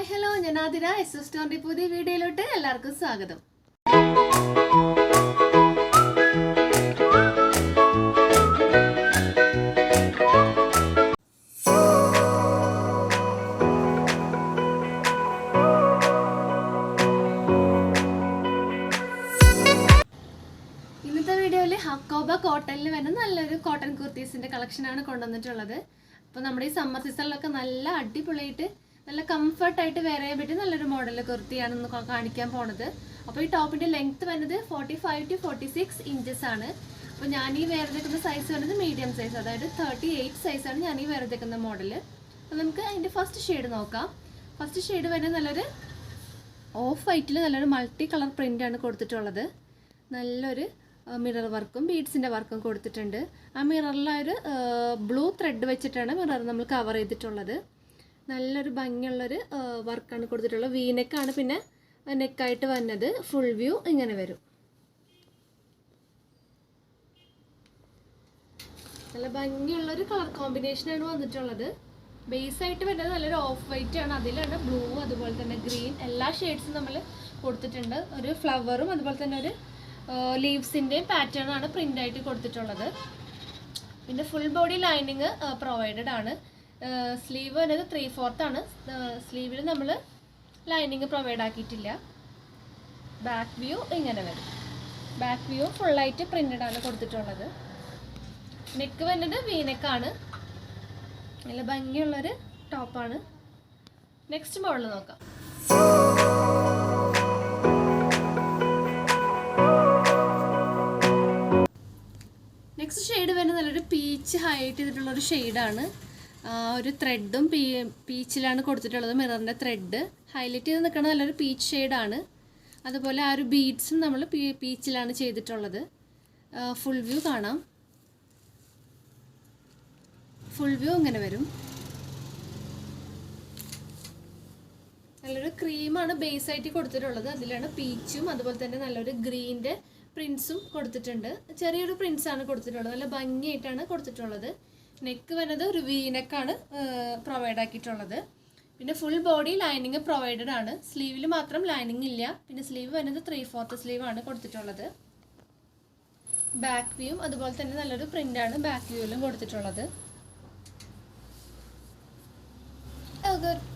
Hi hello, ഞാൻ ആതിര. എസ്എസ്റ്റോറിന്റെ പുതിയ വീഡിയോയിലോട്ട് എല്ലാവർക്കും സ്വാഗതം. ഇന്നത്തെ വീഡിയോയിൽ ഹക്കോബ കോട്ടണിൽ വരുന്ന നല്ലൊരു കോട്ടൺ കുർത്തീസിന്റെ കളക്ഷനാണ് കൊണ്ടുവന്നിട്ടുള്ളത്. അപ്പോൾ നമ്മുടെ ഈ സമ്മർ സീസണിലൊക്കെ നല്ല അടിപൊളിയായിട്ട് നല്ല കംഫർട്ടായിട്ട് വെയർ ചെയ്യാൻ പറ്റിയ നല്ലൊരു മോഡൽ കുർത്തിയാണ് കാണിക്കാൻ പോണത്. അപ്പോൾ ഈ ടോപ്പിന്റെ ലെങ്ത് വരുന്നത് 45 to 46 ഇഞ്ചസ് ആണ്. അപ്പോൾ ഞാൻ ഈ വെയർ ചെയ്തിരിക്കുന്ന സൈസ് വരുന്നത് മീഡിയം സൈസ്, അതായത് 38 സൈസാണ് ഞാൻ ഈ വെയർ ചെയ്തിരിക്കുന്ന മോഡൽ. അപ്പോൾ നമുക്ക് അതിൻ്റെ ഫസ്റ്റ് ഷെയ്ഡ് നോക്കാം. ഫസ്റ്റ് ഷെയ്ഡ് വരുന്നത് നല്ലൊരു ഓഫ് വൈറ്റിൽ നല്ലൊരു മൾട്ടി കളർ പ്രിൻ്റാണ് കൊടുത്തിട്ടുള്ളത്. നല്ലൊരു മിറർ വർക്കും ബീഡ്സിൻ്റെ വർക്കും കൊടുത്തിട്ടുണ്ട്. ആ മിററിലൊരു ബ്ലൂ ത്രെഡ് വെച്ചിട്ടാണ് മിറർ നമ്മൾ കവർ ചെയ്തിട്ടുള്ളത്. നല്ലൊരു ഭംഗിയുള്ളൊരു വർക്കാണ് കൊടുത്തിട്ടുള്ളത്. വീനെക്കാണ് പിന്നെ നെക്കായിട്ട് വന്നത്. ഫുൾ വ്യൂ ഇങ്ങനെ വരും. നല്ല ഭംഗിയുള്ളൊരു കളർ കോമ്പിനേഷനാണ് വന്നിട്ടുള്ളത്. ബേസായിട്ട് വരുന്നത് നല്ലൊരു ഓഫ് വൈറ്റ് ആണ്. അതിലാണ് ബ്ലൂ അതുപോലെ തന്നെ ഗ്രീൻ എല്ലാ ഷെയ്ഡ്സും നമ്മൾ കൊടുത്തിട്ടുണ്ട്. ഒരു ഫ്ലവറും അതുപോലെ തന്നെ ഒരു ലീവ്സിൻ്റെയും പാറ്റേൺ ആണ് പ്രിൻ്റായിട്ട് കൊടുത്തിട്ടുള്ളത്. പിന്നെ ഫുൾ ബോഡി ലൈനിങ് പ്രൊവൈഡഡ് ആണ്. സ്ലീവ് വരുന്നത് 3/4 ആണ്. സ്ലീവിൽ നമ്മൾ ലൈനിങ് പ്രൊവൈഡ് ആക്കിയിട്ടില്ല. ബാക്ക് വ്യൂ ഇങ്ങനെ വരും. ബാക്ക് വ്യൂ ഫുള്ളായിട്ട് പ്രിൻ്റഡ് ആണ് കൊടുത്തിട്ടുള്ളത്. നെക്ക് വരുന്നത് വീനെക്കാണ്. നല്ല ഭംഗിയുള്ളൊരു ടോപ്പാണ്. നെക്സ്റ്റ് മോഡൽ നോക്കാം. നെക്സ്റ്റ് ഷെയ്ഡ് വരുന്നത് നല്ലൊരു പീച്ച് ഹൈലൈറ്റ് ചെയ്തിട്ടുള്ളൊരു ഷെയ്ഡാണ്. ഒരു ത്രെഡും പീച്ചിലാണ് കൊടുത്തിട്ടുള്ളത്. മിററിൻ്റെ ത്രെഡ് ഹൈലൈറ്റ് ചെയ്ത് നിൽക്കുന്ന നല്ലൊരു പീച്ച് ഷെയ്ഡാണ്. അതുപോലെ ആ ഒരു ബീഡ്സും നമ്മൾ പീച്ചിലാണ് ചെയ്തിട്ടുള്ളത്. ഫുൾ വ്യൂ കാണാം. ഫുൾ വ്യൂ ഇങ്ങനെ വരും. നല്ലൊരു ക്രീമാണ് ബേസായിട്ട് കൊടുത്തിട്ടുള്ളത്. അതിലാണ് പീച്ചും അതുപോലെ തന്നെ നല്ലൊരു ഗ്രീൻ്റെ പ്രിൻസും കൊടുത്തിട്ടുണ്ട്. ചെറിയൊരു പ്രിൻസാണ് കൊടുത്തിട്ടുള്ളത്. നല്ല ഭംഗിയായിട്ടാണ് കൊടുത്തിട്ടുള്ളത്. നെക്ക് വരുന്നത് ഒരു വീനെക്കാണ് പ്രൊവൈഡ് ആക്കിയിട്ടുള്ളത്. പിന്നെ ഫുൾ ബോഡി ലൈനിങ് പ്രൊവൈഡഡ് ആണ്. സ്ലീവിൽ മാത്രം ലൈനിങ് ഇല്ല. പിന്നെ സ്ലീവ് വരുന്നത് 3/4 സ്ലീവ് ആണ് കൊടുത്തിട്ടുള്ളത്. ബാക്ക് വ്യൂവും അതുപോലെ തന്നെ നല്ലൊരു പ്രിൻ്റാണ് ബാക്ക് വ്യൂവിലും കൊടുത്തിട്ടുള്ളത്.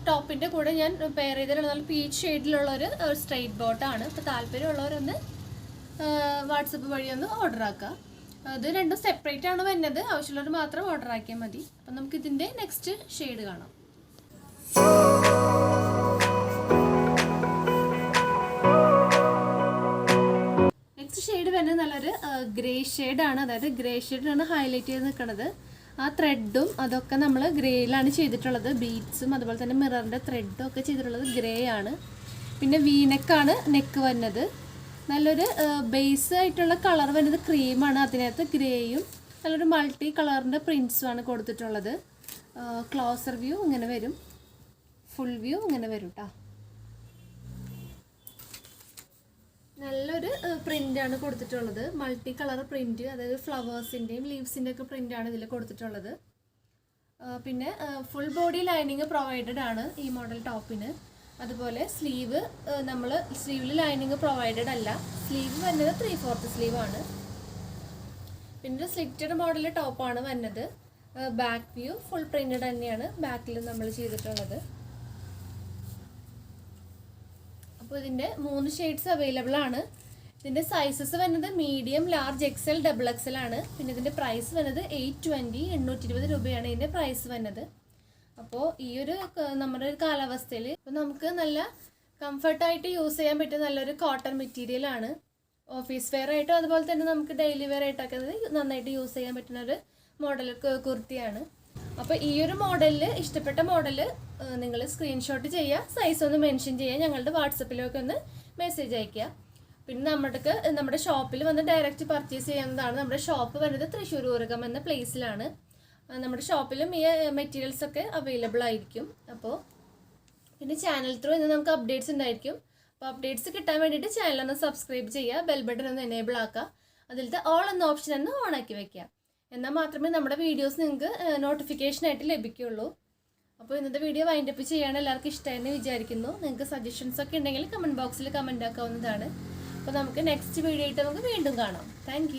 ടോപ്പിൻ്റെ കൂടെ ഞാൻ പെയർ ചെയ്തിട്ടുള്ള നല്ല പീച്ച് ഷെയ്ഡിലുള്ളൊരു സ്ട്രെയിറ്റ് ബോട്ടാണ്. അപ്പോൾ താല്പര്യമുള്ളവരൊന്ന് വാട്സപ്പ് വഴി ഒന്ന് ഓർഡർ ആക്കുക. അത് രണ്ടും സെപ്പറേറ്റ് ആണ് വരുന്നത്. ആവശ്യമുള്ളവർ മാത്രം ഓർഡർ ആക്കിയാൽ മതി. അപ്പം നമുക്ക് ഇതിൻ്റെ നെക്സ്റ്റ് ഷെയ്ഡ് കാണാം. നെക്സ്റ്റ് ഷെയ്ഡ് വരുന്നത് നല്ലൊരു ഗ്രേ ഷെയ്ഡാണ്. അതായത് ഗ്രേ ഷെയ്ഡാണ് ഹൈലൈറ്റ് ചെയ്ത് നിൽക്കുന്നത്. ആ ത്രെഡും അതൊക്കെ നമ്മൾ ഗ്രേയിലാണ് ചെയ്തിട്ടുള്ളത്. ബീഡ്സും അതുപോലെ തന്നെ മിററിൻ്റെ ത്രെഡും ഒക്കെ ചെയ്തിട്ടുള്ളത് ഗ്രേ ആണ്. പിന്നെ വീനെക്കാണ് നെക്ക് വരുന്നത്. നല്ലൊരു ബേസ് ആയിട്ടുള്ള കളർ വരുന്നത് ക്രീമാണ്. അതിനകത്ത് ഗ്രേയും നല്ലൊരു മൾട്ടി കളറിൻ്റെ പ്രിൻസുമാണ് കൊടുത്തിട്ടുള്ളത്. ക്ലോസർ വ്യൂ ഇങ്ങനെ വരും. ഫുൾ വ്യൂ ഇങ്ങനെ വരും കേട്ടോ. നല്ലൊരു പ്രിൻ്റാണ് കൊടുത്തിട്ടുള്ളത്. മൾട്ടി കളർ പ്രിൻറ്റ്, അതായത് ഫ്ലവേഴ്സിൻ്റെയും ലീവ്സിൻ്റെ ഒക്കെ പ്രിൻ്റാണ് ഇതിൽ കൊടുത്തിട്ടുള്ളത്. പിന്നെ ഫുൾ ബോഡി ലൈനിങ് പ്രൊവൈഡഡ് ആണ് ഈ മോഡൽ ടോപ്പിന്. അതുപോലെ സ്ലീവ് നമ്മൾ സ്ലീവിൽ ലൈനിങ് പ്രൊവൈഡഡ് അല്ല. സ്ലീവ് വരുന്നത് 3/4 സ്ലീവ് ആണ്. പിന്നെ സ്ലിറ്റഡ് മോഡൽ ടോപ്പാണ് വരുന്നത്. ബാക്ക് വ്യൂ ഫുൾ പ്രിന്റഡ് തന്നെയാണ് ബാക്കിൽ നമ്മൾ ചെയ്തിട്ടുള്ളത്. അപ്പോൾ ഇതിൻ്റെ 3 ഷെയ്ഡ്സ് അവൈലബിൾ ആണ്. ഇതിൻ്റെ സൈസസ് വരുന്നത് മീഡിയം, ലാർജ്, XL, XXL ആണ്. പിന്നെ ഇതിൻ്റെ പ്രൈസ് വരുന്നത് 820 820 രൂപയാണ് ഇതിൻ്റെ പ്രൈസ് വരുന്നത്. അപ്പോൾ ഈ ഒരു നമ്മുടെ ഒരു കാലാവസ്ഥയിൽ ഇപ്പോൾ നമുക്ക് നല്ല കംഫർട്ടായിട്ട് യൂസ് ചെയ്യാൻ പറ്റിയ നല്ലൊരു കോട്ടൺ മെറ്റീരിയലാണ്. ഓഫീസ് വെയർ ആയിട്ടും അതുപോലെ തന്നെ നമുക്ക് ഡെയിലി വെയർ ആയിട്ടൊക്കെ നന്നായിട്ട് യൂസ് ചെയ്യാൻ പറ്റുന്ന ഒരു മോഡൽ കുർത്തിയാണ്. അപ്പോൾ ഈ ഒരു മോഡലിൽ ഇഷ്ടപ്പെട്ട മോഡൽ നിങ്ങൾ സ്ക്രീൻഷോട്ട് ചെയ്യുക, സൈസ് ഒന്ന് മെൻഷൻ ചെയ്യുക, ഞങ്ങളുടെ വാട്സപ്പിലൊക്കെ ഒന്ന് മെസ്സേജ് അയയ്ക്കുക. പിന്നെ നമ്മുടെ ഷോപ്പിൽ വന്ന് ഡയറക്റ്റ് പർച്ചേസ് ചെയ്യുന്നതാണ്. നമ്മുടെ ഷോപ്പ് വരുന്നത് തൃശ്ശൂർ ഊരകം എന്ന പ്ലേസിലാണ്. നമ്മുടെ ഷോപ്പിലും ഈ മെറ്റീരിയൽസ് ഒക്കെ അവൈലബിൾ ആയിരിക്കും. അപ്പോൾ പിന്നെ ചാനൽ ത്രൂ ഇന്ന് നമുക്ക് അപ്ഡേറ്റ്സ് ഉണ്ടായിരിക്കും. അപ്പോൾ അപ്ഡേറ്റ്സ് കിട്ടാൻ വേണ്ടിയിട്ട് ചാനലൊന്ന് സബ്സ്ക്രൈബ് ചെയ്യുക, ബെൽ ബട്ടൺ ഒന്ന് എനേബിൾ ആക്കുക, അതിലത്തെ ഓൾ എന്ന ഓപ്ഷൻ ഒന്ന് ഓൺ ആക്കി വെക്കുക. എന്നാൽ മാത്രമേ നമ്മുടെ വീഡിയോസ് നിങ്ങൾക്ക് നോട്ടിഫിക്കേഷനായിട്ട് ലഭിക്കുകയുള്ളൂ. അപ്പോൾ ഇന്നത്തെ വീഡിയോ വൈൻഡപ്പ് ചെയ്യാണ്. എല്ലാവർക്കും ഇഷ്ടമായെന്ന് വിചാരിക്കുന്നു. നിങ്ങൾക്ക് സജഷൻസ് ഒക്കെ ഉണ്ടെങ്കിൽ കമൻറ്റ് ബോക്സിൽ കമൻറ്റ് ആക്കാവുന്നതാണ്. അപ്പോൾ നമുക്ക് നെക്സ്റ്റ് വീഡിയോ ആയിട്ട് നമുക്ക് വീണ്ടും കാണാം. താങ്ക്